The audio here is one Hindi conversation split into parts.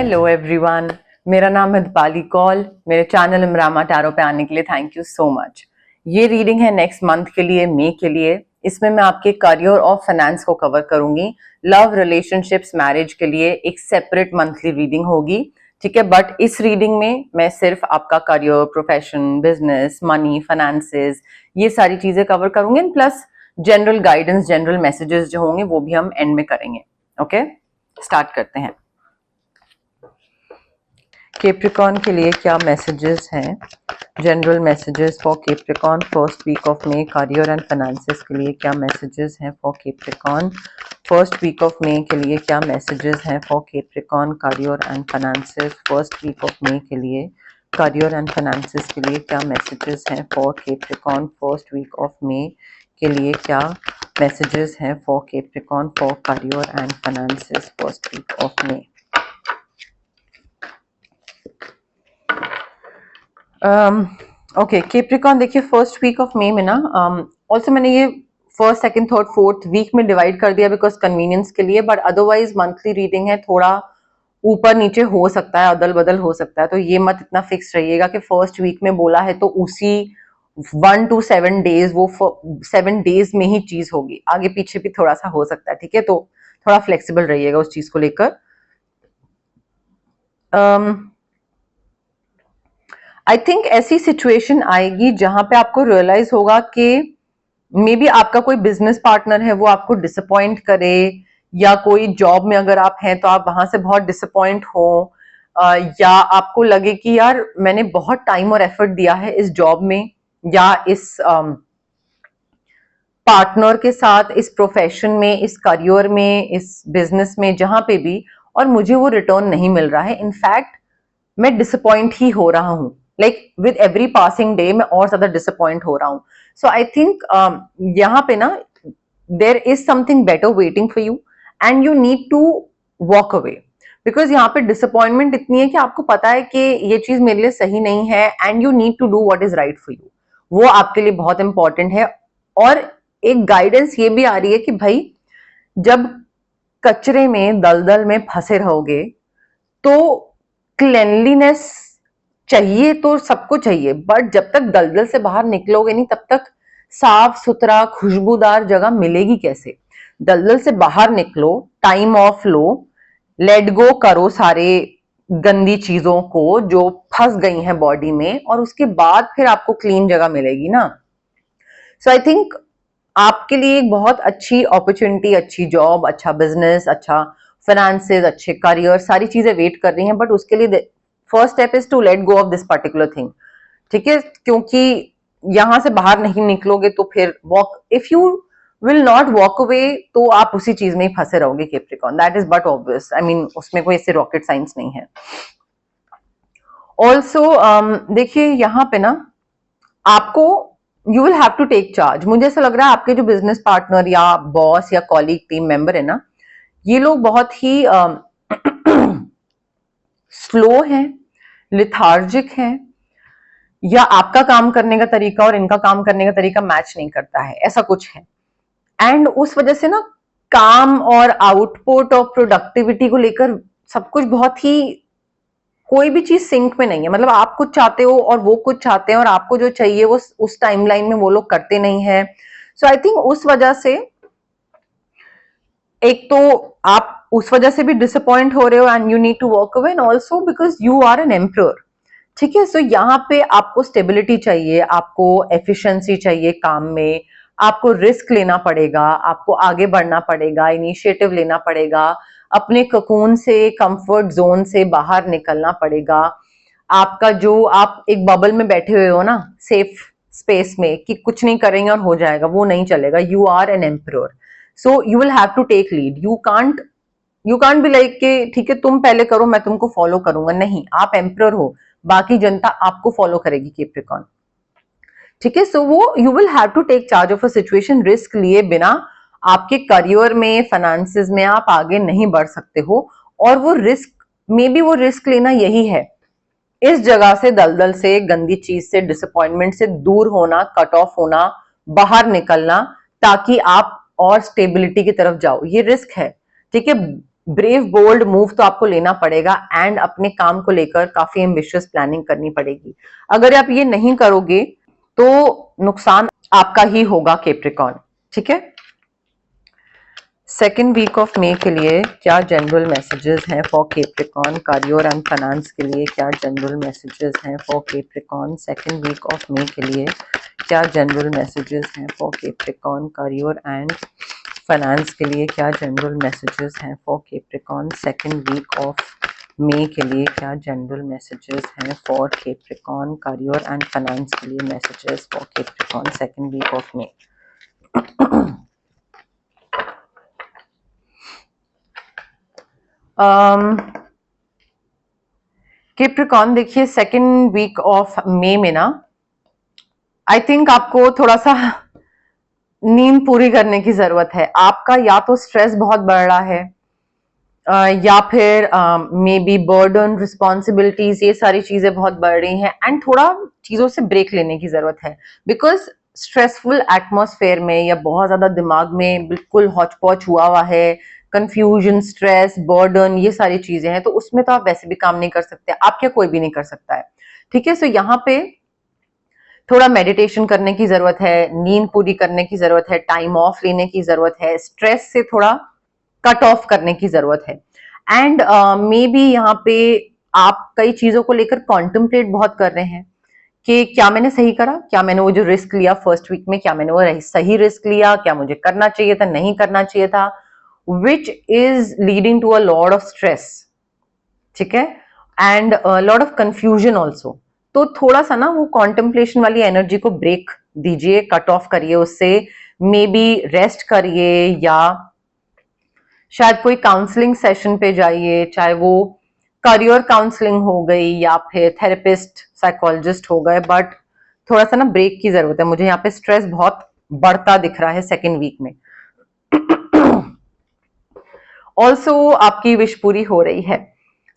हेलो एवरीवन, मेरा नाम है दीपाली कौल। मेरे चैनल इमरामा टैरो पे आने के लिए थैंक यू सो मच। ये रीडिंग है नेक्स्ट मंथ के लिए, मई के लिए। इसमें मैं आपके करियर और फाइनेंस को कवर करूंगी। लव, रिलेशनशिप्स, मैरिज के लिए एक सेपरेट मंथली रीडिंग होगी, ठीक है। बट इस रीडिंग में मैं सिर्फ आपका career, profession, business, money, finances, ये सारी चीजें कवर करूंगी। Plus general guidance, general messages जो होंगे वो भी हम एंड में करेंगे। ओके, स्टार्ट करते हैं। कैप्रिकॉर्न के लिए क्या मैसेजेस हैं? General messages for Capricorn first week of May. Career and finances के लिए क्या मैसेजेस हैं for Capricorn first week of May के लिए? क्या मैसेजेस हैं for Capricorn career and finances first week of May के लिए? करियर एंड फाइनेंसेस के लिए क्या मैसेजेस हैं for Capricorn first week of May के लिए? क्या मैसेजेस हैं for Capricorn for career and finances first week of May? Okay Capricorn, देखिए फर्स्ट वीक ऑफ मई में ना, ऑल्सो मैंने ये first, second, third, fourth week में डिवाइड कर दिया बिकॉज कन्वीनियंस के लिए। बट अदरवाइज मंथली रीडिंग है, थोड़ा ऊपर नीचे हो सकता है, अदल बदल हो सकता है, तो ये मत इतना फिक्स रहिएगा कि फर्स्ट वीक में बोला है तो उसी 1 to 7 डेज, वो 7 डेज में ही चीज होगी। आगे पीछे भी थोड़ा सा हो सकता है, ठीक है। तो थोड़ा फ्लेक्सिबल रहिएगा उस चीज को लेकर। आई थिंक ऐसी सिचुएशन आएगी जहां पे आपको रियलाइज होगा कि मे बी आपका कोई बिजनेस पार्टनर है वो आपको डिसअपॉइंट करे, या कोई जॉब में अगर आप हैं तो आप वहां से बहुत डिसअपॉइंट हो, या आपको लगे कि यार मैंने बहुत टाइम और एफर्ट दिया है इस जॉब में या इस पार्टनर के साथ, इस प्रोफेशन में, इस करियर में, इस बिजनेस में, जहां पे भी, और मुझे वो रिटर्न नहीं मिल रहा है। इनफैक्ट मैं डिसअपॉइंट ही हो रहा हूं, like with every passing day मैं और ज्यादा डिसअपॉइंट हो रहा हूं। सो आई थिंक यहाँ पे ना there is something better waiting for you and you need to walk away, because यहाँ पे डिसअपॉइंटमेंट इतनी है कि आपको पता है कि ये चीज मेरे लिए सही नहीं है and you need to do what is right for you. वो आपके लिए बहुत इंपॉर्टेंट है। और एक गाइडेंस ये भी आ रही है कि भाई जब कचरे में, दलदल में फंसे रहोगे तो क्लेनलीनेस चाहिए, तो सबको चाहिए, बट जब तक दलदल से बाहर निकलोगे नहीं तब तक साफ सुथरा खुशबूदार जगह मिलेगी कैसे? दलदल से बाहर निकलो, time of low, let go करो सारे गंदी चीजों को जो फंस गई हैं बॉडी में, और उसके बाद फिर आपको क्लीन जगह मिलेगी ना। सो आई थिंक आपके लिए एक बहुत अच्छी अपॉर्चुनिटी, अच्छी जॉब, अच्छा बिजनेस, अच्छा फाइनेंसेस, अच्छे करियर, सारी चीजें वेट कर रही हैं। बट उसके लिए first step is to let go of this particular thing, ठीक है। क्योंकि यहां से बाहर नहीं निकलोगे तो फिर walk, if you will not walk away तो आप उसी चीज में ही फंसे रहोगे Capricorn. That is but obvious, I mean उसमें कोई ऐसे रॉकेट साइंस नहीं है। ऑल्सो देखिए यहाँ पे ना आपको, you will have to take charge. मुझे ऐसा लग रहा है आपके जो बिजनेस पार्टनर या बॉस या कॉलीग, टीम मेंबर है ना, ये लोग बहुत ही स्लो हैं, लिथार्जिक हैं, या आपका काम करने का तरीका और इनका काम करने का तरीका मैच नहीं करता है, ऐसा कुछ है। एंड उस वजह से ना काम और आउटपुट और प्रोडक्टिविटी को लेकर सब कुछ बहुत ही, कोई भी चीज सिंक में नहीं है। मतलब आप कुछ चाहते हो और वो कुछ चाहते हैं, और आपको जो चाहिए वो उस टाइमलाइन में वो लोग करते नहीं है। सो आई थिंक उस वजह से, एक तो आप उस वजह से भी डिसअपॉइंट हो रहे हो and you need to walk away, and also because you are an emperor, ठीक है। सो यहाँ पे आपको स्टेबिलिटी चाहिए, आपको एफिशिएंसी चाहिए काम में, आपको रिस्क लेना पड़ेगा, आपको आगे बढ़ना पड़ेगा, इनिशिएटिव लेना पड़ेगा, अपने ककून से, कंफर्ट जोन से बाहर निकलना पड़ेगा। आपका जो, आप एक बबल में बैठे हुए हो ना, सेफ स्पेस में, कि कुछ नहीं करेंगे और हो जाएगा, वो नहीं चलेगा। You are an emperor, so you will have to take lead. You can't be like के ठीक है तुम पहले करो मैं तुमको फॉलो करूंगा, नहीं, आप एम्परर हो, बाकी जनता आपको फॉलो करेगी कैप्रिकॉर्न, ठीक है। सो वो you will have to take charge of a situation. Risk लिए बिना आपके करियर में, फाइनेंसेस में आप आगे नहीं बढ़ सकते हो। और वो रिस्क, मे बी वो रिस्क लेना यही है, इस जगह से, दलदल से, गंदी चीज से, डिसअपॉइंटमेंट से दूर होना, कट ऑफ होना, बाहर निकलना, ताकि आप और स्टेबिलिटी की तरफ जाओ। ये रिस्क है, ठीक है। ब्रेव बोल्ड मूव तो आपको लेना पड़ेगा एंड अपने काम को लेकर काफी एम्बिशियस प्लानिंग करनी पड़ेगी। अगर आप ये नहीं करोगे तो नुकसान आपका ही होगा कैप्रिकॉर्न, ठीक है। सेकेंड वीक ऑफ मे के लिए क्या जनरल मैसेजेस हैं for Capricorn, career and finance के लिए क्या जनरल मैसेजेस हैं for Capricorn. Second week of May के लिए क्या जनरल मैसेजेस हैं for Capricorn, career and finance के लिए क्या जनरल मैसेजेस हैं for Capricorn. Second week of May के लिए क्या जनरल मैसेजेस हैं for Capricorn, career and finance के लिए messages for Capricorn second week of May. Capricorn देखिए सेकेंड वीक ऑफ मे में ना आई थिंक आपको थोड़ा सा नींद पूरी करने की जरूरत है। आपका या तो स्ट्रेस बहुत बढ़ रहा है या फिर मे बी बर्डन, रिस्पॉन्सिबिलिटीज, ये सारी चीजें बहुत बढ़ रही हैं एंड थोड़ा चीजों से ब्रेक लेने की जरूरत है। बिकॉज स्ट्रेसफुल एटमॉस्फेयर में या बहुत ज्यादा दिमाग में बिल्कुल हौच पौच हुआ है, कंफ्यूजन, स्ट्रेस, बर्डन, ये सारी चीजें हैं, तो उसमें तो आप वैसे भी काम नहीं कर सकते, आप क्या कोई भी नहीं कर सकता है, ठीक है। सो यहाँ पे थोड़ा मेडिटेशन करने की जरूरत है, नींद पूरी करने की जरूरत है, टाइम ऑफ लेने की जरूरत है, स्ट्रेस से थोड़ा कट ऑफ करने की जरूरत है। एंड मे बी यहाँ पे आप कई चीजों को लेकर कॉन्टेम्पलेट बहुत कर रहे हैं कि क्या मैंने सही करा, क्या मैंने वो जो रिस्क लिया फर्स्ट वीक में, क्या मैंने वो सही रिस्क लिया, क्या मुझे करना चाहिए था, नहीं करना चाहिए था, which is leading to a lot of stress, ठीक है, and lot of confusion also. तो थोड़ा सा ना वो कॉन्टेम्पलेशन वाली एनर्जी को ब्रेक दीजिए, कट ऑफ करिए उससे, मे बी रेस्ट करिए या शायद कोई काउंसलिंग सेशन पे जाइए, चाहे वो करियर काउंसलिंग हो गई या फिर थेरेपिस्ट, साइकोलॉजिस्ट हो गए, बट थोड़ा सा ना ब्रेक की जरूरत है। मुझे यहाँ पे स्ट्रेस बहुत बढ़ता दिख रहा है सेकेंड वीक में। ऑल्सो आपकी विश पूरी हो रही है,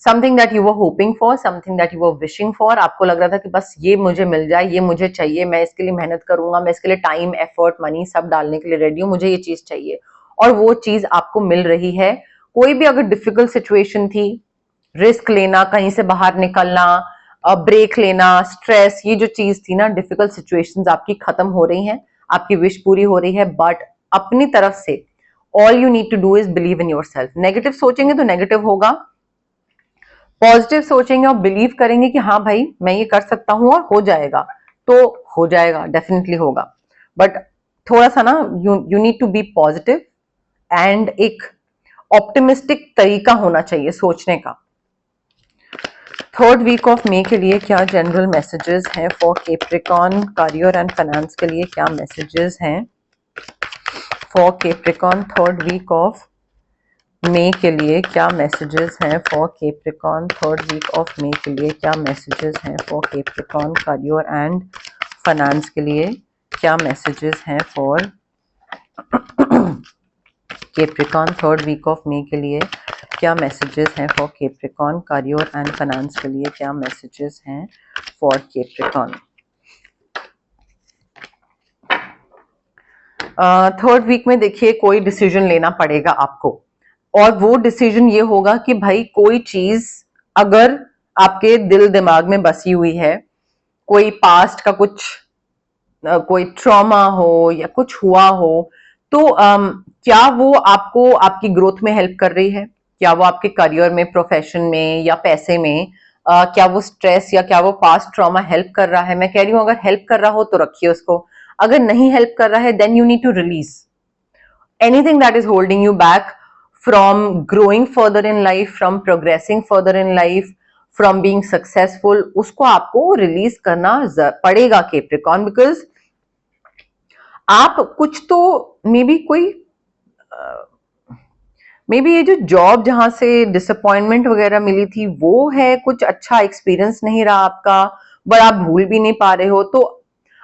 something that you were hoping for, something that you were wishing for, आपको लग रहा था कि बस ये मुझे मिल जाए, ये मुझे चाहिए, मैं इसके लिए मेहनत करूंगा, मैं इसके लिए टाइम, एफर्ट, मनी सब डालने के लिए रेडी हूँ, मुझे ये चीज चाहिए, और वो चीज आपको मिल रही है। कोई भी अगर डिफिकल्ट सिचुएशन थी, रिस्क लेना, कहीं से बाहर निकलना, ब्रेक लेना, स्ट्रेस, ये जो चीज थी ना, डिफिकल्ट सिचुएशंस आपकी खत्म हो रही हैं, आपकी विश पूरी हो रही है। बट अपनी तरफ से all you need to do is believe in yourself. Negative सोचेंगे तो नेगेटिव होगा, पॉजिटिव सोचेंगे और बिलीव करेंगे कि हाँ भाई मैं ये कर सकता हूं और हो जाएगा, तो हो जाएगा, डेफिनेटली होगा। बट थोड़ा सा ना you need to be positive and एक ऑप्टिमिस्टिक तरीका होना चाहिए सोचने का। थर्ड वीक ऑफ मे के लिए क्या जनरल मैसेजेस हैं for Capricorn, career and finance के लिए क्या मैसेजेस हैं for Capricorn. Third week of May के लिए क्या मैसेजेस हैं for Capricorn, third week of May के लिए क्या मैसेजेस हैं for Capricorn, career and finance के लिए क्या मैसेजेस हैं for Capricorn. Third week of May के लिए क्या मैसेजेस हैं for Capricorn, career and finance के लिए क्या मैसेजेस हैं फॉर कैप्रिकॉर्न। थर्ड वीक में देखिए कोई डिसीजन लेना पड़ेगा आपको, और वो डिसीजन ये होगा कि भाई कोई चीज अगर आपके दिल दिमाग में बसी हुई है, कोई पास्ट का कुछ कोई ट्रॉमा हो या कुछ हुआ हो, तो क्या वो आपको आपकी ग्रोथ में हेल्प कर रही है, क्या वो आपके करियर में, प्रोफेशन में या पैसे में, क्या वो स्ट्रेस या क्या वो पास्ट ट्रॉमा हेल्प कर रहा है। मैं कह रही हूँ अगर हेल्प कर रहा हो तो रखिए उसको, अगर नहीं हेल्प कर रहा है then you need to release anything that is holding you back from growing further in life, from progressing further in life, from being successful, उसको आपको रिलीज करना पड़ेगा कैप्रिकॉर्न। बिकॉज आप कुछ तो मे बी कोई मे बी ये जो जॉब जहां से डिसअपॉइंटमेंट वगैरह मिली थी वो है, कुछ अच्छा एक्सपीरियंस नहीं रहा आपका, बट आप भूल भी नहीं पा रहे हो, तो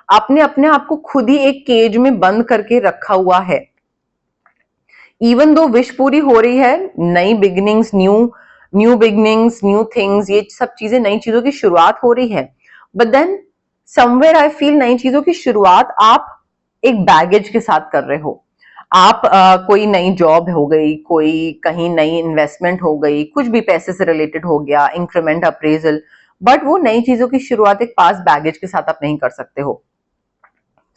आपने अपने आप को खुद ही एक केज में बंद करके रखा हुआ है। इवन दो विश पूरी हो रही है, नई beginnings, new beginnings, new things, ये सब चीजें, नई चीजों की शुरुआत हो रही है, but then somewhere I feel नई चीजों की शुरुआत आप एक बैगेज के साथ कर रहे हो। आप कोई नई जॉब हो गई, कोई कहीं नई इन्वेस्टमेंट हो गई, कुछ भी पैसे से रिलेटेड हो गया, इंक्रीमेंट, अप्रेजल, बट वो नई चीजों की शुरुआत एक पास बैगेज के साथ आप नहीं कर सकते हो।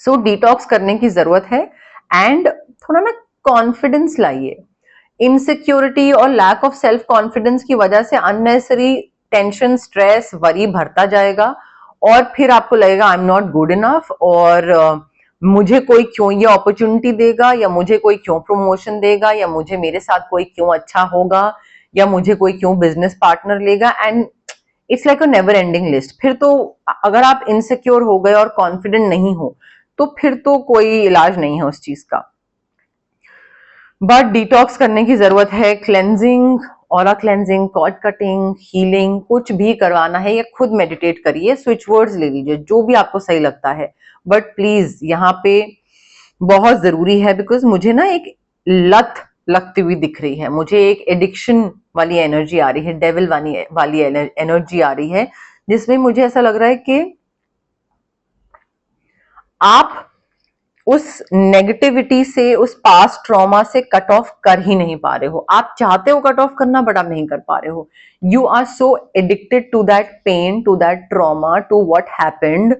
सो डिटॉक्स करने की जरूरत है एंड थोड़ा ना कॉन्फिडेंस लाइए। इनसिक्योरिटी और लैक ऑफ सेल्फ कॉन्फिडेंस की वजह से अननेसेसरी टेंशन, स्ट्रेस, वरी भरता जाएगा और फिर आपको लगेगा I am not good enough, और मुझे कोई क्यों ये अपॉर्चुनिटी देगा, या मुझे कोई क्यों प्रमोशन देगा, या मुझे मेरे साथ कोई क्यों अच्छा होगा, या मुझे कोई क्यों बिजनेस पार्टनर लेगा, and it's like a never ending list. फिर तो अगर आप इनसिक्योर हो गए और कॉन्फिडेंट नहीं हो तो फिर तो कोई इलाज नहीं है उस चीज का। बट डिटॉक्स करने की जरूरत है, cleansing, aura cleansing, cord cutting, healing, कुछ भी करवाना है या खुद मेडिटेट करिए, स्विच वर्ड्स ले लीजिए, जो भी आपको सही लगता है। बट प्लीज यहाँ पे बहुत जरूरी है, बिकॉज मुझे ना एक लत लगती हुई दिख रही है, मुझे एक एडिक्शन वाली एनर्जी आ रही है, डेविल वाली एनर्जी आ रही है, जिसमें मुझे ऐसा लग रहा है कि आप उस नेगेटिविटी से, उस पास्ट ट्रॉमा से कट ऑफ कर ही नहीं पा रहे हो। आप चाहते हो कट ऑफ करना बट आप नहीं कर पा रहे हो। You are so addicted to that pain, to that trauma, to what happened,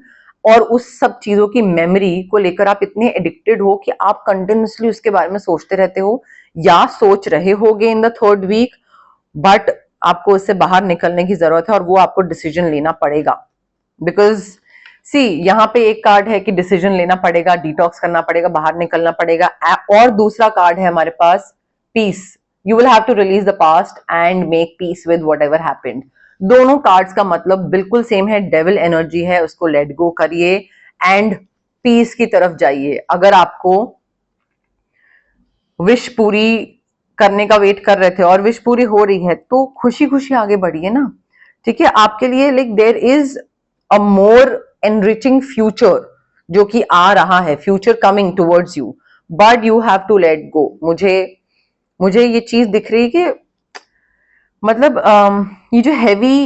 और उस सब चीजों की मेमोरी को लेकर आप इतने एडिक्टेड हो कि आप कंटिन्यूसली उसके बारे में सोचते रहते हो या सोच रहे होगे in the third week. But आपको उससे बाहर निकलने की जरूरत है और वो आपको डिसीजन लेना पड़ेगा। बिकॉज सी यहाँ पे एक कार्ड है कि डिसीजन लेना पड़ेगा, डिटॉक्स करना पड़ेगा, बाहर निकलना पड़ेगा, और दूसरा कार्ड है हमारे पास peace. You will have to release the past and make peace with whatever happened. दोनों कार्ड्स का मतलब बिल्कुल सेम है, डेविल एनर्जी है, उसको लेट गो करिए एंड पीस की तरफ जाइए। अगर आपको विश पूरी करने का वेट कर रहे थे और विश पूरी हो रही है तो खुशी खुशी आगे बढ़िए ना, ठीक है। आपके लिए like there is a more enriching future जो कि आ रहा है, future coming towards you, but you have to let go. मुझे ये चीज दिख रही है कि मतलब ये जो हैवी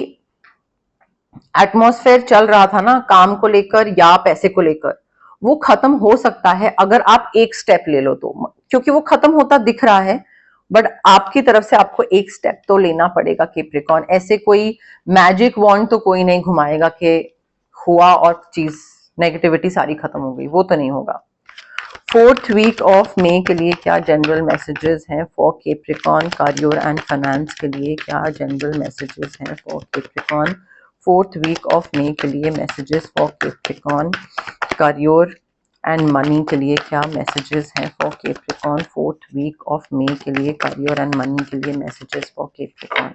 एटमॉस्फेयर चल रहा था ना काम को लेकर या पैसे को लेकर, वो खत्म हो सकता है अगर आप एक स्टेप ले लो तो, क्योंकि वो खत्म होता दिख रहा है, बट आपकी तरफ से आपको एक स्टेप तो लेना पड़ेगा कैप्रिकॉर्न। ऐसे कोई मैजिक वॉन्ड तो कोई नहीं घुमाएगा कि हुआ और चीज नेगेटिविटी सारी खत्म हो गई, वो तो नहीं होगा। फोर्थ वीक ऑफ मई के लिए क्या जनरल मैसेजेस हैं for Capricorn, career and finance के लिए क्या जनरल मैसेजेस हैं for Capricorn? Fourth week of May के लिए messages for Capricorn, career and money के लिए क्या मैसेजेस हैं for Capricorn? Fourth week of May के लिए करियर एंड मनी के लिए मैसेजेस फॉर कैप्रिकॉर्न।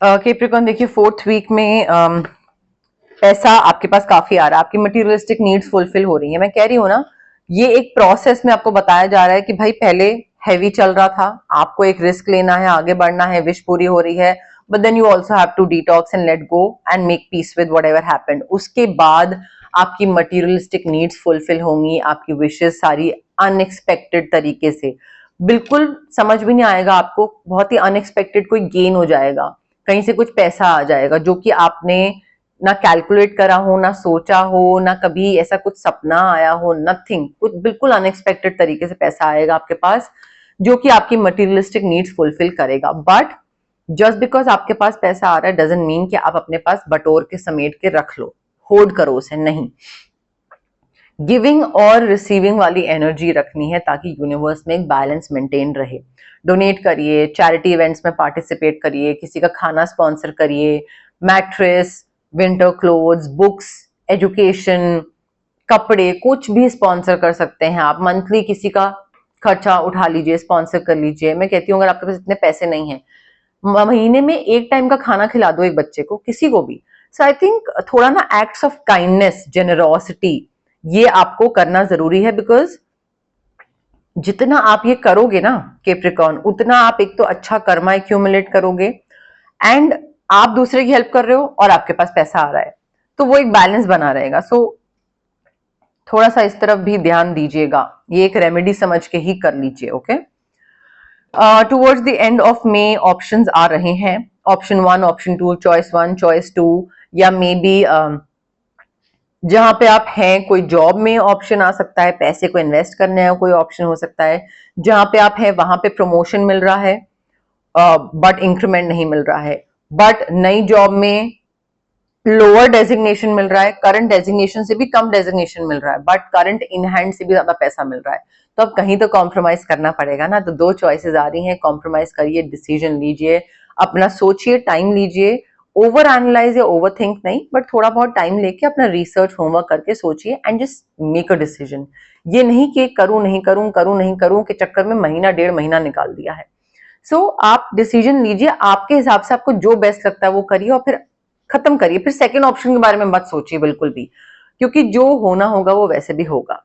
कैप्रिकॉर्न देखिए, फोर्थ वीक में पैसा आपके पास काफी आ रहा है, आपकी मटेरियलिस्टिक नीड्स फुलफिल हो रही है। मैं कह रही हूँ ना, ये एक प्रोसेस में आपको बताया जा रहा है कि भाई पहले हैवी चल रहा था, आपको एक रिस्क लेना है, आगे बढ़ना है, विश पूरी हो रही है, but then you also have to detox and let go and make peace with whatever happened. उसके बाद आपकी मटेरियलिस्टिक नीड्स फुलफिल होंगी, आपकी विशेष सारी अनएक्सपेक्टेड तरीके से, बिल्कुल समझ भी नहीं आएगा आपको, बहुत ही अनएक्सपेक्टेड कोई गेन हो जाएगा, कहीं से कुछ पैसा आ जाएगा जो कि आपने ना कैलकुलेट करा हो, ना सोचा हो, ना कभी ऐसा कुछ सपना आया हो, नथिंग, कुछ बिल्कुल अनएक्सपेक्टेड तरीके से पैसा आएगा आपके पास जो कि आपकी मटेरियलिस्टिक नीड्स फुलफिल करेगा। बट जस्ट बिकॉज आपके पास पैसा आ रहा है डजंट मीन कि आप अपने पास बटोर के समेट के रख लो, होल्ड करो उसे, नहीं। गिविंग और रिसीविंग वाली एनर्जी रखनी है ताकि यूनिवर्स में एक बैलेंस मेंटेन रहे। डोनेट करिए, चैरिटी इवेंट्स में पार्टिसिपेट करिए, किसी का खाना स्पॉन्सर करिए, mattress, winter clothes, books, education, कपड़े, कुछ भी स्पॉन्सर कर सकते हैं आप। मंथली किसी का खर्चा उठा लीजिए, स्पॉन्सर कर लीजिए। मैं कहती हूँ अगर आपके पास इतने पैसे नहीं है, महीने में एक टाइम का खाना खिला दो एक बच्चे को, किसी को भी। सो आई थिंक थोड़ा ना एक्ट्स ऑफ काइंडनेस, जेनरोसिटी, ये आपको करना जरूरी है, बिकॉज जितना आप ये करोगे ना कैप्रिकॉर्न, उतना आप एक तो अच्छा कर्मा एक्यूमुलेट करोगे एंड आप दूसरे की हेल्प कर रहे हो और आपके पास पैसा आ रहा है, तो वो एक बैलेंस बना रहेगा। सो थोड़ा सा इस तरफ भी ध्यान दीजिएगा, ये एक रेमेडी समझ के ही कर लीजिए, okay. Towards the end of May options आ रहे हैं, ऑप्शन 1, ऑप्शन 2, चॉइस 1, चॉइस 2, या मे बी जहां पे आप हैं, कोई जॉब में ऑप्शन आ सकता है, पैसे को इन्वेस्ट करने का कोई ऑप्शन हो सकता है। जहां पे आप हैं वहां पे प्रमोशन मिल रहा है बट इंक्रीमेंट नहीं मिल रहा है। बट नई जॉब में लोअर डेजिग्नेशन मिल रहा है, करंट डेजिग्नेशन से भी कम डेजिग्नेशन मिल रहा है, बट करंट इन हैंड से भी ज्यादा पैसा मिल रहा है। तो अब कहीं तो कॉम्प्रोमाइज करना पड़ेगा ना। तो दो चॉइसेस आ रही हैं, कॉम्प्रोमाइज करिए, डिसीजन लीजिए, अपना सोचिए, टाइम लीजिए, ओवर एनालाइज या ओवर थिंक नहीं, बट थोड़ा बहुत टाइम लेके अपना रिसर्च होमवर्क करके सोचिए and just make a decision. ये नहीं कि करूं नहीं करूं, करूं नहीं करूं के चक्कर में महीना डेढ़ महीना निकाल दिया है। सो आप डिसीजन लीजिए, आपके हिसाब से आपको जो बेस्ट लगता है वो करिए और फिर खत्म करिए। फिर सेकंड ऑप्शन के बारे में मत सोचिए बिल्कुल भी, क्योंकि जो होना होगा वो वैसे भी होगा।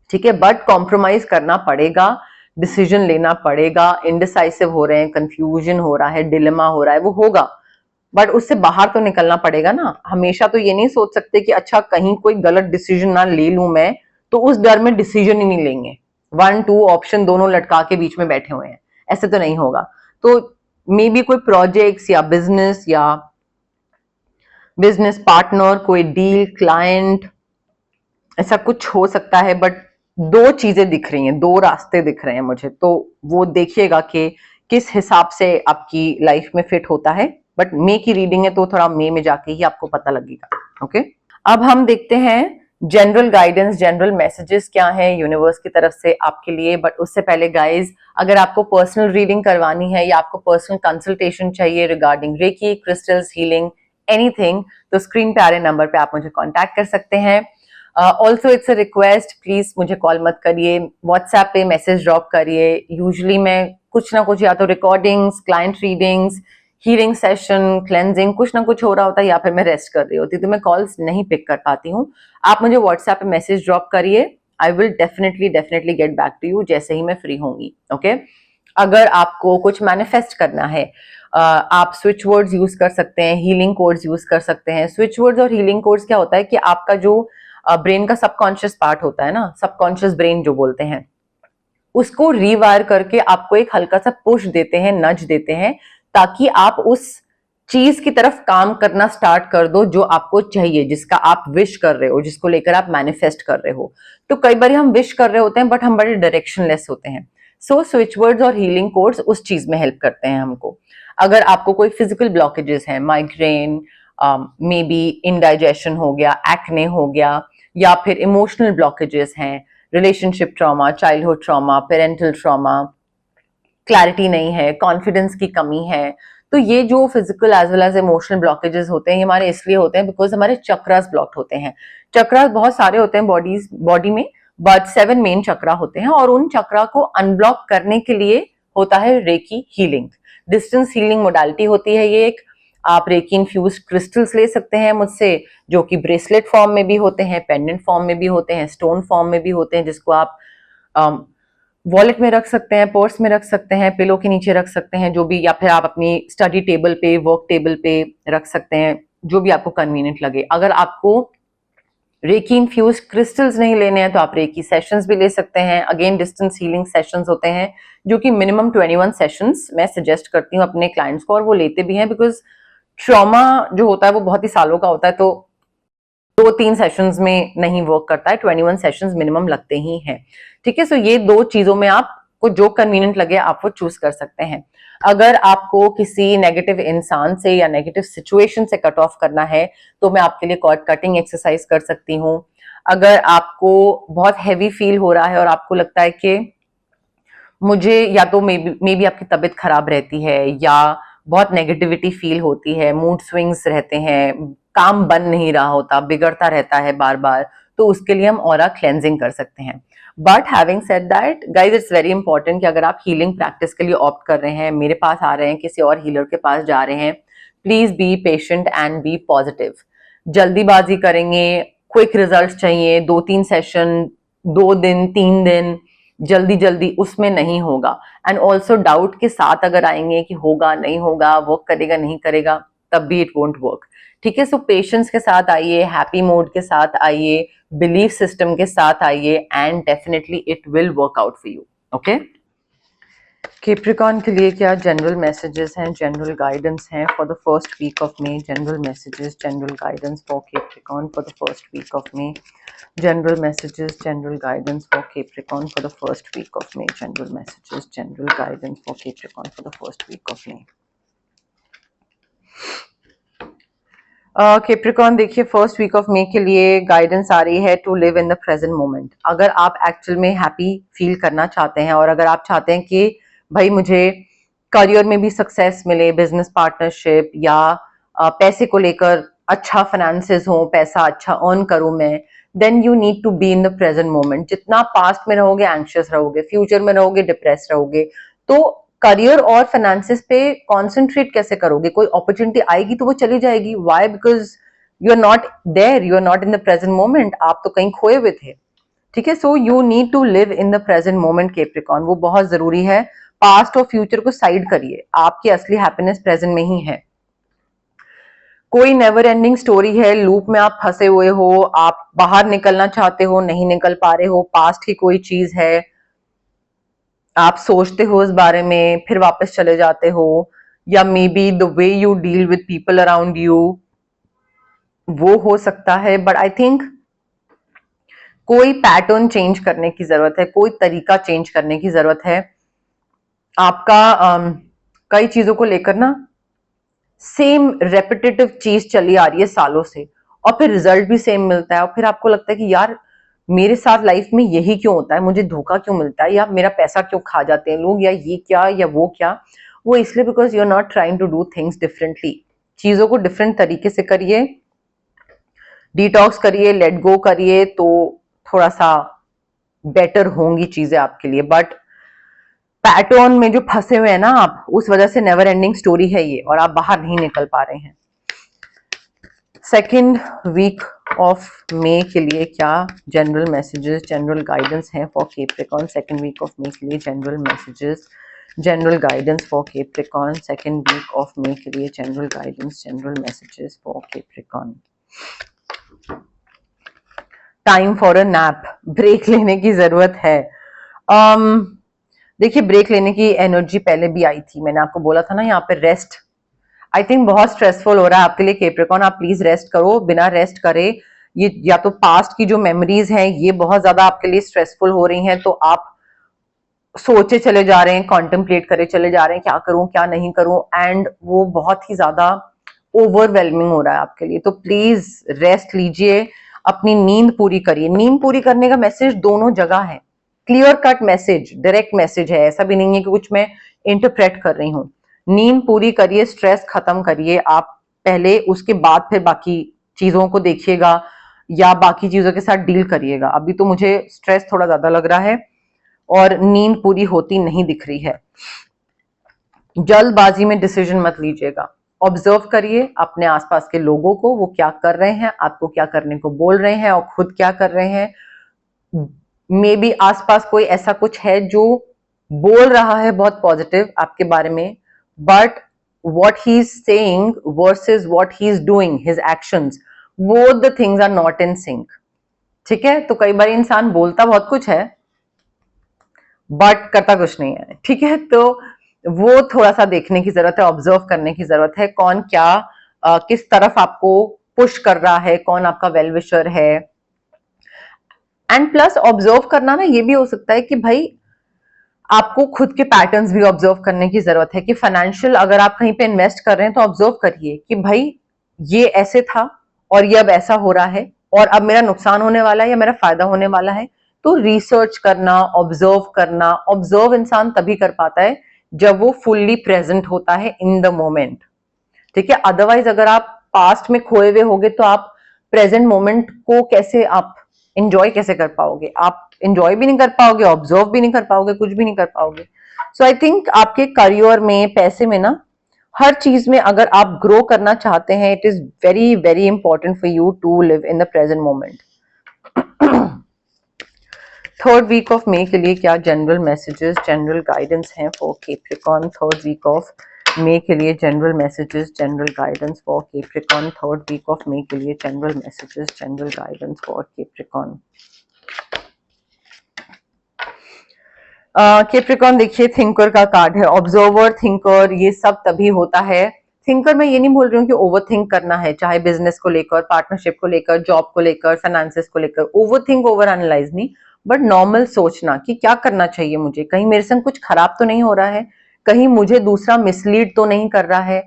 ठीक है, बट कॉम्प्रोमाइज करना पड़ेगा, डिसीजन लेना पड़ेगा। इनडिसाइसिव हो रहे हैं, कंफ्यूजन हो रहा है, डिलेमा हो रहा है, वो होगा, बट उससे बाहर तो निकलना पड़ेगा ना। हमेशा तो ये नहीं सोच सकते कि अच्छा कहीं कोई गलत डिसीजन ना ले लूं मैं, तो उस डर में डिसीजन ही नहीं लेंगे। 1 2 ऑप्शन दोनों लटका के बीच में बैठे हुए हैं, ऐसे तो नहीं होगा। तो मे बी कोई प्रोजेक्ट्स या बिजनेस पार्टनर, कोई डील, क्लाइंट, ऐसा कुछ हो सकता है। बट दो चीजें दिख रही हैं, दो रास्ते दिख रहे हैं मुझे, तो वो देखिएगा कि किस हिसाब से आपकी लाइफ में फिट होता है। बट मे की रीडिंग है तो थोड़ा मे में जाके ही आपको पता लगेगा। ओके, अब हम देखते हैं जनरल गाइडेंस, जनरल मैसेजेस क्या है यूनिवर्स की तरफ से आपके लिए। बट उससे पहले गाइज, अगर आपको पर्सनल रीडिंग करवानी है या आपको पर्सनल कंसल्टेशन चाहिए regarding reiki, crystals, healing, anything, तो स्क्रीन पे आ रहे नंबर पे आप मुझे कांटेक्ट कर सकते हैं। Also it's a request, please मुझे कॉल मत करिए, व्हाट्सएप पे मैसेज ड्रॉप करिए। यूजुअली मैं कुछ ना कुछ, या तो recordings, client readings, healing session, cleansing, कुछ ना कुछ हो रहा होता है, या फिर मैं रेस्ट कर रही होती, तो मैं कॉल्स नहीं पिक कर पाती हूँ। आप मुझे व्हाट्सएप पे मैसेज ड्रॉप करिए, I will definitely get back to you जैसे ही मैं फ्री होंगी। ओके, अगर आपको कुछ मैनिफेस्ट करना है, आप स्विच वर्ड्स यूज कर सकते हैं, हीलिंग कोड्स यूज कर सकते हैं। स्विच वर्ड्स और हीलिंग कोड्स क्या होता है कि आपका जो ब्रेन का सबकॉन्शियस पार्ट होता है ना, सबकॉन्शियस ब्रेन जो बोलते हैं, उसको रीवायर करके आपको एक हल्का सा पुश देते हैं, नज देते हैं, ताकि आप उस चीज की तरफ काम करना स्टार्ट कर दो जो आपको चाहिए, जिसका आप विश कर रहे हो, जिसको लेकर आप मैनिफेस्ट कर रहे हो। तो कई बार हम विश कर रहे होते हैं बट हम बड़े डायरेक्शनलेस होते हैं। सो स्विच वर्ड्स और हीलिंग कोड्स उस चीज में हेल्प करते हैं हमको। अगर आपको कोई फिजिकल ब्लॉकेजेस हैं, माइग्रेन, मे बी इंडाइजेशन हो गया, एक्ने हो गया, या फिर इमोशनल ब्लॉकेजेस हैं, relationship trauma, childhood trauma, parental trauma, clarity नहीं है, कॉन्फिडेंस की कमी है, तो ये जो physical as well as emotional blockages होते हैं, ये हमारे इसलिए होते हैं बिकॉज हमारे चक्रास ब्लॉक्ड होते हैं। चक्रास बहुत सारे होते हैं बॉडी में, बट 7 मेन चक्रा होते हैं, और उन चक्रा को अनब्लॉक करने के लिए होता है recce healing. Distance healing modality होती है ये एक। आप रेकी इन्फ्यूज क्रिस्टल्स ले सकते हैं मुझसे, जो कि ब्रेसलेट फॉर्म में भी होते हैं, पेंडेंट फॉर्म में भी होते हैं, स्टोन फॉर्म में भी होते हैं, जिसको आप वॉलेट में रख सकते हैं, पर्स में रख सकते हैं, पिलो के नीचे रख सकते हैं, जो भी, या फिर आप अपनी स्टडी टेबल पे, वर्क टेबल पे रख सकते हैं, जो भी आपको कन्वीनियंट लगे। अगर आपको रेकी इन्फ्यूज क्रिस्टल्स नहीं लेने हैं तो आप रेकी सेशंस भी ले सकते हैं। अगेन डिस्टेंस हीलिंग सेशंस होते हैं, जो कि मिनिमम 21 सेशंस मैं सजेस्ट करती हूँ अपने क्लाइंट्स को, और वो लेते भी हैं बिकॉज ट्रॉमा जो होता है वो बहुत ही सालों का होता है, तो 2-3 सेशंस में नहीं वर्क करता है, 21 सेशंस मिनिमम लगते ही हैं। ठीक है, सो ये दो चीजों में आपको जो कन्वीनियंट लगे आप वो चूज कर सकते हैं। अगर आपको किसी नेगेटिव इंसान से या नेगेटिव सिचुएशन से कट ऑफ करना है तो मैं आपके लिए कॉर्ड कटिंग एक्सरसाइज कर सकती हूँ। अगर आपको बहुत हैवी फील हो रहा है और आपको लगता है कि मुझे, या तो मे बी आपकी तबीयत खराब रहती है, या बहुत नेगेटिविटी फील होती है, मूड स्विंग्स रहते हैं, काम बन नहीं रहा होता, बिगड़ता रहता है बार बार, तो उसके लिए हम ऑरा क्लेंजिंग कर सकते हैं। But having said that guys, it's very important कि अगर आप हीलिंग प्रैक्टिस के लिए ऑप्ट कर रहे हैं, मेरे पास आ रहे हैं, किसी और हीलर के पास जा रहे हैं, please be patient and be positive. जल्दीबाजी करेंगे, क्विक रिजल्ट चाहिए, 2-3 सेशन, 2 दिन, 3 दिन, जल्दी जल्दी, उसमें नहीं होगा। एंड ऑल्सो डाउट के साथ अगर आएंगे कि होगा नहीं होगा, वर्क करेगा नहीं करेगा, तब भी इट वोंट वर्क। ठीक है, सो पेशेंस के साथ आइए, हैप्पी मूड के साथ आइए, बिलीफ सिस्टम के साथ आइए, and definitely it will work out for you. Okay, Capricorn के लिए क्या जनरल मैसेजेस हैं, जनरल गाइडेंस हैं for the first week of May? General messages, general guidance for Capricorn for the first week of May. General messages, general guidance for Capricorn for the first week of May. General messages, general guidance for Capricorn for the first week of May. Capricorn देखिए, फर्स्ट वीक ऑफ मे के लिए गाइडेंस आ रही है to live in the present moment. अगर आप एक्चुअल में हैप्पी फील करना चाहते हैं और अगर आप चाहते हैं कि भाई मुझे करियर में भी सक्सेस मिले, बिजनेस पार्टनरशिप या पैसे को लेकर अच्छा फाइनेंसेस हो, पैसा अच्छा अर्न करूं मैं, then you need to be in the present moment. जितना पास्ट में रहोगे एंग्शियस रहोगे, फ्यूचर में रहोगे डिप्रेस रहोगे, तो करियर और फाइनेंसिस पे कॉन्सेंट्रेट कैसे करोगे? कोई अपॉर्चुनिटी आएगी तो वो चली जाएगी। Why? Because you are not there, you are not in the present moment, आप तो कहीं खोए हुए थे। ठीक है, so you need to live in the present moment Capricorn, वो बहुत जरूरी है। पास्ट और फ्यूचर को साइड करिए, आपकी असली हैप्पीनेस प्रेजेंट में ही है। कोई नेवर एंडिंग स्टोरी है, लूप में आप फंसे हुए हो, आप बाहर निकलना चाहते हो, नहीं निकल पा रहे हो, पास्ट की कोई चीज है, आप सोचते हो उस बारे में फिर वापस चले जाते हो, या may be the way you deal with people around you, वो हो सकता है। बट आई थिंक कोई पैटर्न चेंज करने की जरूरत है, कोई तरीका चेंज करने की जरूरत है। आपका कई चीजों को लेकर ना सेम रेपिटेटिव चीज चली आ रही है सालों से, और फिर रिजल्ट भी सेम मिलता है, और फिर आपको लगता है कि यार मेरे साथ लाइफ में यही क्यों होता है, मुझे धोखा क्यों मिलता है, या मेरा पैसा क्यों खा जाते हैं लोग, या ये क्या या वो क्या। वो इसलिए because you are not trying to do things differently. चीजों को डिफरेंट तरीके से करिए, डिटॉक्स करिए, लेट गो करिए, तो थोड़ा सा बेटर होंगी चीजें आपके लिए। बट पैटर्न में जो फंसे हुए हैं ना आप, उस वजह से नेवर एंडिंग स्टोरी है ये, और आप बाहर नहीं निकल पा रहे हैं। सेकेंड वीक ऑफ मे के लिए क्या जनरल मैसेजेस, जनरल गाइडेंस है for Capricorn? Second week of May के लिए general messages, general guidance for Capricorn second week of May के लिए general guidance, general messages for Capricorn. Time for a nap, break लेने की जरूरत है। देखिए, ब्रेक लेने की एनर्जी पहले भी आई थी, मैंने आपको बोला था ना यहाँ पे रेस्ट। आई थिंक बहुत स्ट्रेसफुल हो रहा है आपके लिए कैप्रिकॉन, आप प्लीज रेस्ट करो। बिना रेस्ट करे ये, या तो पास्ट की जो मेमोरीज हैं ये बहुत ज्यादा आपके लिए स्ट्रेसफुल हो रही हैं, तो आप सोचे चले जा रहे हैं, कॉन्टेम्पलेट करे चले जा रहे हैं, क्या करूं क्या नहीं करूं, एंड वो बहुत ही ज्यादा ओवरवेलमिंग हो रहा है आपके लिए। तो प्लीज रेस्ट लीजिए, अपनी नींद पूरी करिए। नींद पूरी करने का मैसेज दोनों जगह है, clear cut message, direct message है, ऐसा भी नहीं है कि कुछ मैं इंटरप्रेट कर रही हूँ। नींद पूरी करिए, स्ट्रेस खत्म करिए आप पहले, उसके बाद फिर बाकी चीजों को देखिएगा या बाकी चीजों के साथ डील करिएगा। अभी तो मुझे स्ट्रेस थोड़ा ज्यादा लग रहा है और नींद पूरी होती नहीं दिख रही है। जल्दबाजी में डिसीजन मत लीजिएगा, ऑब्जर्व करिए अपने आसपास के लोगों को, वो क्या कर रहे हैं, आपको क्या करने को बोल रहे हैं और खुद क्या कर रहे हैं। मे बी आसपास कोई ऐसा कुछ है जो बोल रहा है बहुत पॉजिटिव आपके बारे में, but what he is saying versus what he is doing, his actions, both the things are not in sync। ठीक है, तो कई बार इंसान बोलता बहुत कुछ है बट करता कुछ नहीं है। ठीक है, तो वो थोड़ा सा देखने की जरूरत है, ऑब्जर्व करने की जरूरत है, कौन क्या किस तरफ आपको पुश कर रहा है, कौन आपका वेल विशर है। एंड प्लस ऑब्जर्व करना ना ये भी हो सकता है कि भाई आपको खुद के पैटर्न्स भी ऑब्जर्व करने की जरूरत है, कि फाइनेंशियल अगर आप कहीं पे इन्वेस्ट कर रहे हैं तो ऑब्जर्व करिए कि भाई ये ऐसे था और ये अब ऐसा हो रहा है, और अब मेरा नुकसान होने वाला है या मेरा फायदा होने वाला है। तो रिसर्च करना, ऑब्जर्व करना, ऑब्जर्व इंसान तभी कर पाता है जब वो फुल्ली प्रेजेंट होता है इन द मोमेंट। ठीक है, अदरवाइज अगर आप पास्ट में खोए हुए होगे तो आप प्रेजेंट मोमेंट को कैसे आप इंजॉय कैसे कर पाओगे? आप इंजॉय भी नहीं कर पाओगे, ऑब्जर्व भी नहीं कर पाओगे, कुछ भी नहीं कर पाओगे। सो आई थिंक आपके करियर में, पैसे में ना, हर चीज में अगर आप ग्रो करना चाहते हैं, it is very very important for you to live in the present moment. Third week of May के लिए क्या जनरल मैसेजेस, जनरल गाइडेंस हैं for Capricorn? Third week of May के लिए general messages, general guidance for Capricorn. Third week of May के लिए general messages, general guidance for Capricorn. Capricorn देखिए थिंकर का कार्ड है, ऑब्जर्वर, थिंकर, ये सब तभी होता है। थिंकर मैं ये नहीं बोल रही हूँ कि ओवर थिंक करना है, चाहे बिजनेस को लेकर, पार्टनरशिप को लेकर, जॉब को लेकर, फाइनेंसेस को लेकर, ओवर थिंक, ओवर एनालाइज नहीं, बट नॉर्मल सोचना कि क्या करना चाहिए मुझे, कहीं मेरे संग कुछ खराब तो नहीं हो रहा है, कहीं मुझे दूसरा मिसलीड तो नहीं कर रहा है,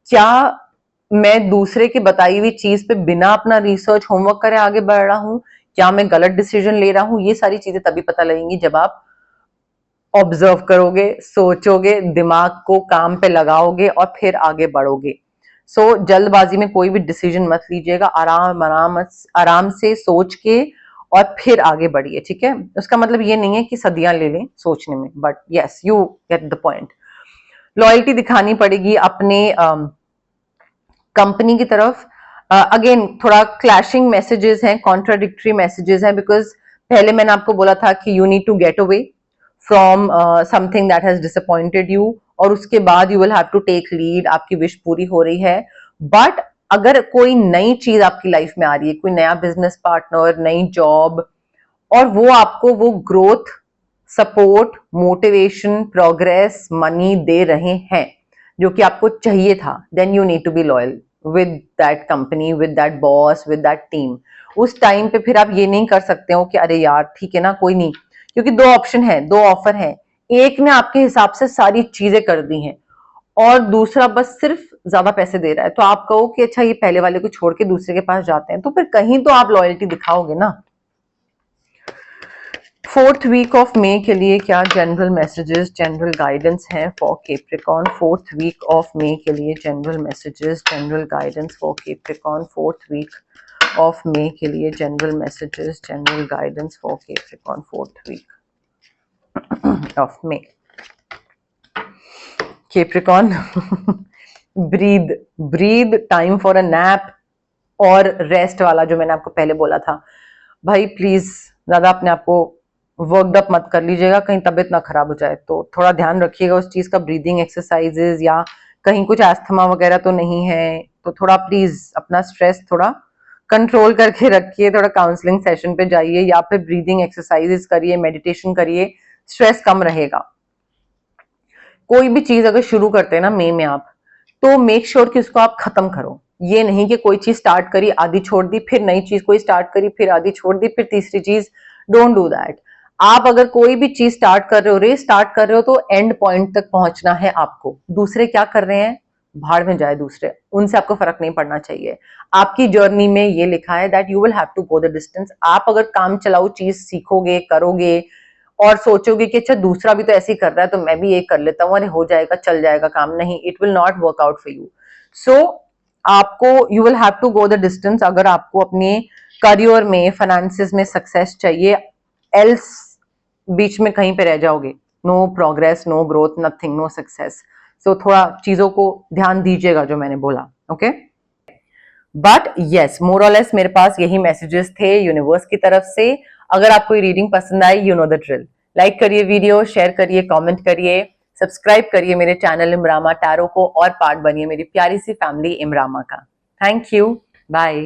क्या मैं दूसरे की बताई हुई चीज पे बिना अपना रिसर्च होमवर्क करे आगे बढ़ रहा हूँ, क्या मैं गलत डिसीजन ले रहा हूँ। ये सारी चीजें तभी पता लगेंगी जब आप ऑब्जर्व करोगे, सोचोगे, दिमाग को काम पे लगाओगे और फिर आगे बढ़ोगे। सो जल्दबाजी में कोई भी डिसीजन मत लीजिएगा, आराम आराम आराम से सोच के और फिर आगे बढ़िए, ठीक है। उसका मतलब ये नहीं है कि सदियां ले लें सोचने में, but yes you get the point. Loyalty दिखानी पड़ेगी अपने कंपनी की तरफ। अगेन थोड़ा क्लैशिंग मैसेजेस हैं, कॉन्ट्राडिक्टरी मैसेजेस हैं, बिकॉज पहले मैंने आपको बोला था कि you need to get away from something that has disappointed you, और उसके बाद you will have to take lead, आपकी विश पूरी हो रही है। बट अगर कोई नई चीज आपकी लाइफ में आ रही है, कोई नया बिजनेस पार्टनर, नई जॉब, और वो आपको वो growth, support, motivation, progress, money दे रहे हैं जो कि आपको चाहिए था, then you need to be loyal with that company, with that boss, with that team. उस टाइम पे फिर आप ये नहीं कर सकते हो कि अरे यार ठीक है ना, कोई नहीं, क्योंकि दो ऑप्शन है, दो ऑफर है, एक ने आपके हिसाब से सारी चीजें कर दी हैं और दूसरा बस सिर्फ ज्यादा पैसे दे रहा है, तो आप कहो कि अच्छा ये पहले वाले को छोड़ के दूसरे के पास जाते हैं, तो फिर कहीं तो आप लॉयल्टी दिखाओगे ना। 4th वीक ऑफ मई के लिए क्या जनरल मैसेजेस, जनरल गाइडेंस हैं for Capricorn. 4th week of May के लिए general messages, general guidance for Capricorn. 4th week of May के लिए general messages, general guidance for Capricorn. 4th week of May. Capricorn breathe, breathe, time for a nap और रेस्ट वाला जो मैंने आपको पहले बोला था, भाई प्लीज ज्यादा अपने आप को वर्कड अप मत कर लीजिएगा, कहीं तबीयत ना खराब हो जाए, तो थोड़ा ध्यान रखिएगा उस चीज का। ब्रीदिंग एक्सरसाइजेज या कहीं कुछ एस्थमा वगैरह तो नहीं है, तो थोड़ा प्लीज अपना स्ट्रेस थोड़ा कंट्रोल करके रखिए, थोड़ा काउंसलिंग सेशन पे जाइए या फिर ब्रीदिंग एक्सरसाइजेस करिए, मेडिटेशन करिए, स्ट्रेस कम रहेगा। कोई भी चीज अगर शुरू करते हैं ना मई में आप, तो मेक श्योर कि उसको आप खत्म करो। ये नहीं कि कोई चीज स्टार्ट करी, आधी छोड़ दी, फिर नई चीज कोई स्टार्ट करी, फिर आधी छोड़ दी, फिर तीसरी चीज। Don't do that. आप अगर कोई भी चीज स्टार्ट कर रहे हो, रेस स्टार्ट कर रहे हो, तो एंड पॉइंट तक पहुंचना है आपको। दूसरे क्या कर रहे हैं, भाड़ में जाए दूसरे, उनसे आपको फर्क नहीं पड़ना चाहिए। आपकी जर्नी में ये लिखा है that you will have to go the distance. आप अगर काम चलाऊ चीज सीखोगे, करोगे और सोचोगे कि अच्छा दूसरा भी तो ऐसे ही कर रहा है तो मैं भी ये कर लेता हूँ, अरे हो जाएगा, चल जाएगा काम, नहीं, it will not work out for you. So आपको you will have to go the distance अगर आपको अपने करियर में, फाइनेंसेस में सक्सेस चाहिए, एल्स बीच में कहीं पे रह जाओगे, no progress, no growth, nothing, no success. So थोड़ा चीजों को ध्यान दीजिएगा जो मैंने बोला, ओके। बट यस, मोर और लेस मेरे पास यही मैसेजेस थे यूनिवर्स की तरफ से। अगर आपको ये रीडिंग पसंद आई, you know the drill, like करिए वीडियो, शेयर करिए, कमेंट करिए, सब्सक्राइब करिए मेरे चैनल इमरामा टैरो को और पार्ट बनिए मेरी प्यारी सी फैमिली इमरामा का। Thank you, bye.